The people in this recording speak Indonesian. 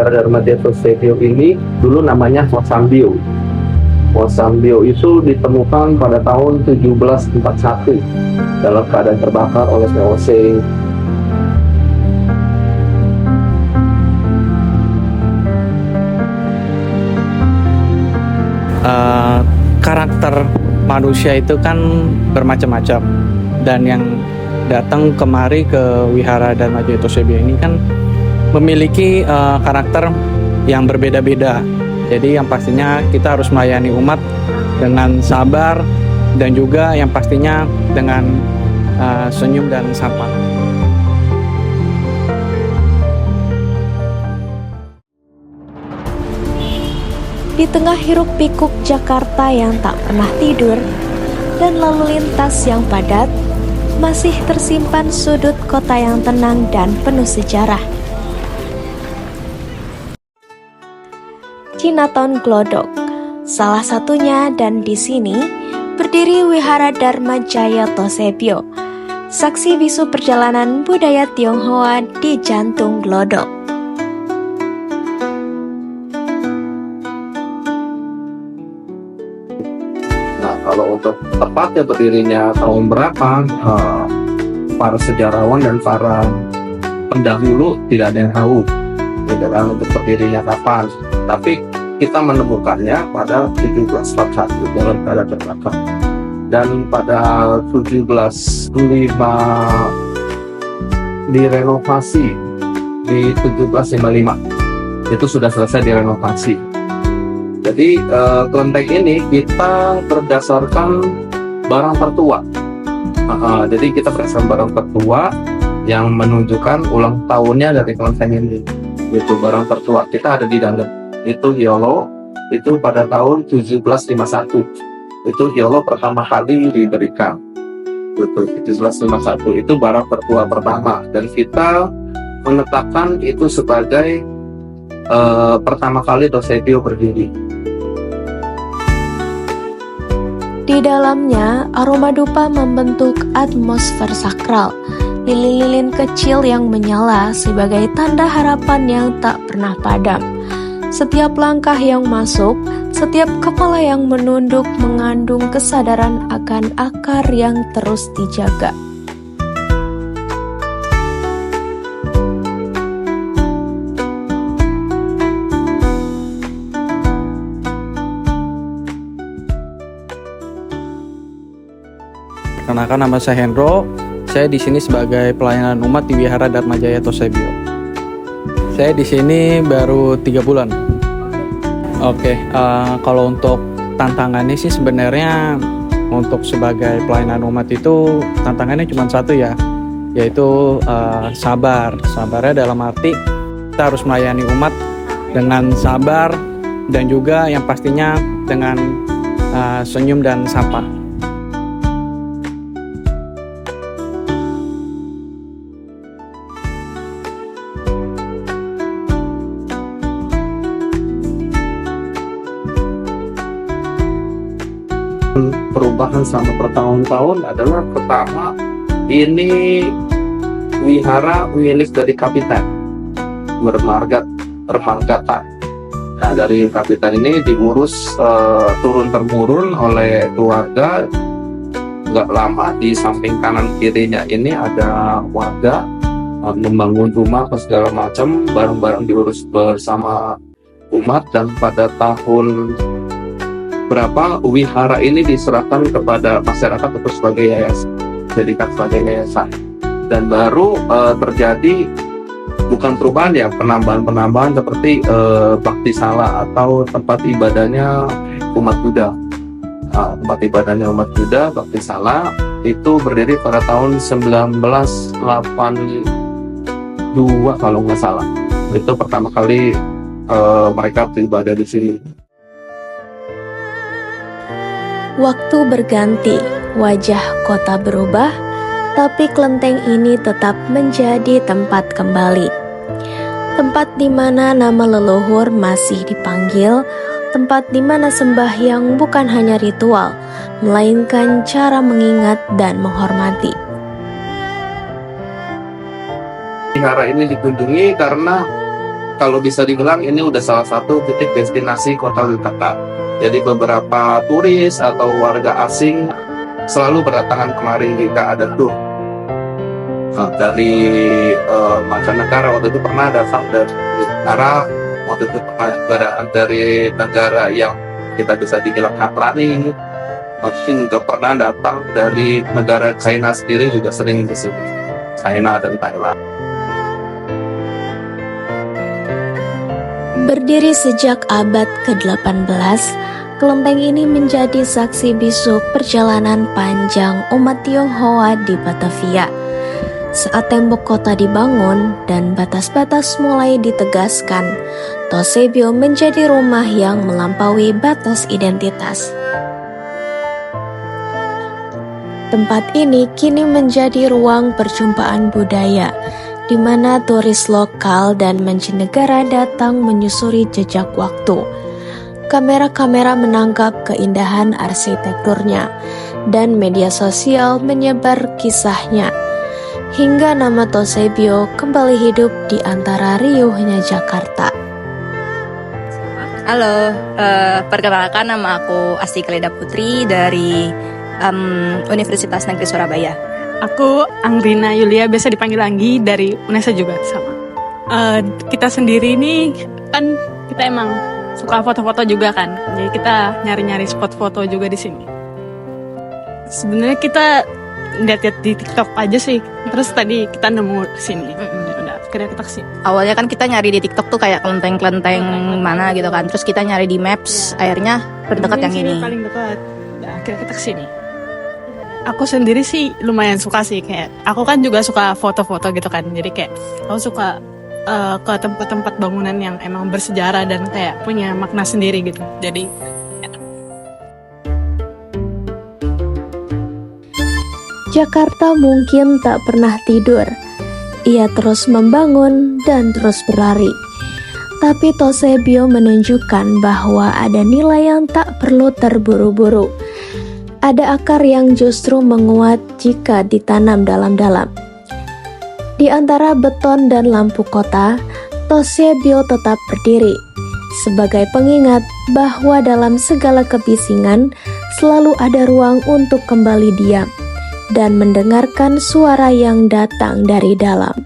Wihara Dharma Jaya Tosebio ini dulu namanya Hosambio. Hosambio itu ditemukan pada tahun 1741 dalam keadaan terbakar oleh VOC. Karakter manusia itu kan bermacam-macam, dan yang datang kemari ke Wihara Dharma Jaya Tosebio ini kan memiliki karakter yang berbeda-beda. Jadi yang pastinya kita harus melayani umat dengan sabar, dan juga yang pastinya dengan senyum dan sapa. Di tengah hiruk pikuk Jakarta yang tak pernah tidur dan lalu lintas yang padat, masih tersimpan sudut kota yang tenang dan penuh sejarah. Chinatown Glodok, salah satunya, dan di sini berdiri Wihara Dharma Jaya Tosebio, saksi bisu perjalanan budaya Tionghoa di jantung Glodok. Kalau untuk tepatnya berdirinya tahun berapa, para sejarawan dan para pendahulu tidak ada yang tahu, tidak ada untuk berdirinya kapan. Tapi kita menemukannya pada 1741 dalam keadaan terbakar. Dan pada 1705 direnovasi di 1755. Itu sudah selesai direnovasi. Jadi kelenteng ini kita berdasarkan barang tertua. Jadi kita berdasarkan barang tertua yang menunjukkan ulang tahunnya dari kelenteng ini. Itu barang tertua. Kita ada di dalam. Itu Hyolo. Itu pada tahun 1751. Itu Hyolo pertama kali diberikan. Betul, 1751 itu barang tertua pertama. Dan kita menetapkan itu sebagai pertama kali Tosebio berdiri. Di dalamnya, aroma dupa membentuk atmosfer sakral, lilin-lilin kecil yang menyala sebagai tanda harapan yang tak pernah padam. Setiap langkah yang masuk, setiap kepala yang menunduk mengandung kesadaran akan akar yang terus dijaga. Perkenalkan, nama saya Hendro. Saya di sini sebagai pelayanan umat di Wihara Dharma Jaya Tosebio. Saya di sini baru 3 bulan. Oke, kalau untuk tantangannya sih sebenarnya untuk sebagai pelayanan umat itu tantangannya cuma satu ya, yaitu sabar. Sabarnya dalam arti kita harus melayani umat dengan sabar, dan juga yang pastinya dengan senyum dan sapa. Perubahan sama bertahun-tahun adalah pertama, ini wihara milik dari kapitan bermargatan. Nah, dari kapitan ini diurus turun-temurun oleh keluarga. Nggak lama di samping kanan kirinya ini ada warga membangun rumah segala macam, barang-barang diurus bersama umat. Dan pada tahun berapa wihara ini diserahkan kepada masyarakat atau sebagai yayasan, jadikan sebagai yayasan. Dan baru terjadi bukan perubahan ya, penambahan seperti bakti sala atau tempat ibadahnya umat Buddha. Tempat ibadahnya umat Buddha, bakti sala, itu berdiri pada tahun 1982 kalau nggak salah. Itu pertama kali mereka beribadah di sini. Waktu berganti, wajah kota berubah, tapi kelenteng ini tetap menjadi tempat kembali. Tempat di mana nama leluhur masih dipanggil, tempat di mana sembahyang bukan hanya ritual, melainkan cara mengingat dan menghormati. Wihara ini dikunjungi karena kalau bisa dibilang ini udah salah satu titik destinasi kota wisata. Jadi beberapa turis atau warga asing selalu berdatangan kemari jika ada tour. Dari mancanegara, waktu itu pernah datang dari Arab, waktu itu pernah juga datang dari negara yang kita bisa dibilang hatrani, mungkin juga pernah datang dari negara China sendiri, juga sering di sini, China dan Thailand. Berdiri sejak abad ke-18, kelenteng ini menjadi saksi bisu perjalanan panjang umat Tionghoa di Batavia. Saat tembok kota dibangun dan batas-batas mulai ditegaskan, Tosebio menjadi rumah yang melampaui batas identitas. Tempat ini kini menjadi ruang perjumpaan budaya, di mana turis lokal dan mancanegara datang menyusuri jejak waktu. Kamera-kamera menangkap keindahan arsitekturnya, dan media sosial menyebar kisahnya. Hingga nama Tosebio kembali hidup di antara riuhnya Jakarta. Halo, perkenalkan nama aku Asti Kleda Putri dari Universitas Negeri Surabaya. Aku Angrina Yulia, biasa dipanggil Anggi, dari UNESA juga sama. Kita sendiri ini kan kita emang suka foto-foto juga kan, jadi kita nyari-nyari spot foto juga di sini. Sebenarnya kita lihat-lihat di TikTok aja sih, terus tadi kita nemu sini. Udah, akhirnya kita kesini. Awalnya kan kita nyari di TikTok tuh kayak kelenteng-kelenteng mana gitu kan, terus kita nyari di Maps, akhirnya terdekat yang ini. Paling dekat. Udah, akhirnya kita kesini. Aku sendiri sih lumayan suka sih, kayak aku kan juga suka foto-foto gitu kan, jadi kayak aku suka ke tempat-tempat bangunan yang emang bersejarah dan kayak punya makna sendiri gitu. Jadi Jakarta mungkin tak pernah tidur. Ia terus membangun dan terus berlari. Tapi Tosebio menunjukkan bahwa ada nilai yang tak perlu terburu-buru. Ada akar yang justru menguat jika ditanam dalam-dalam. Di antara beton dan lampu kota, Tosebio tetap berdiri sebagai pengingat bahwa dalam segala kebisingan selalu ada ruang untuk kembali diam dan mendengarkan suara yang datang dari dalam.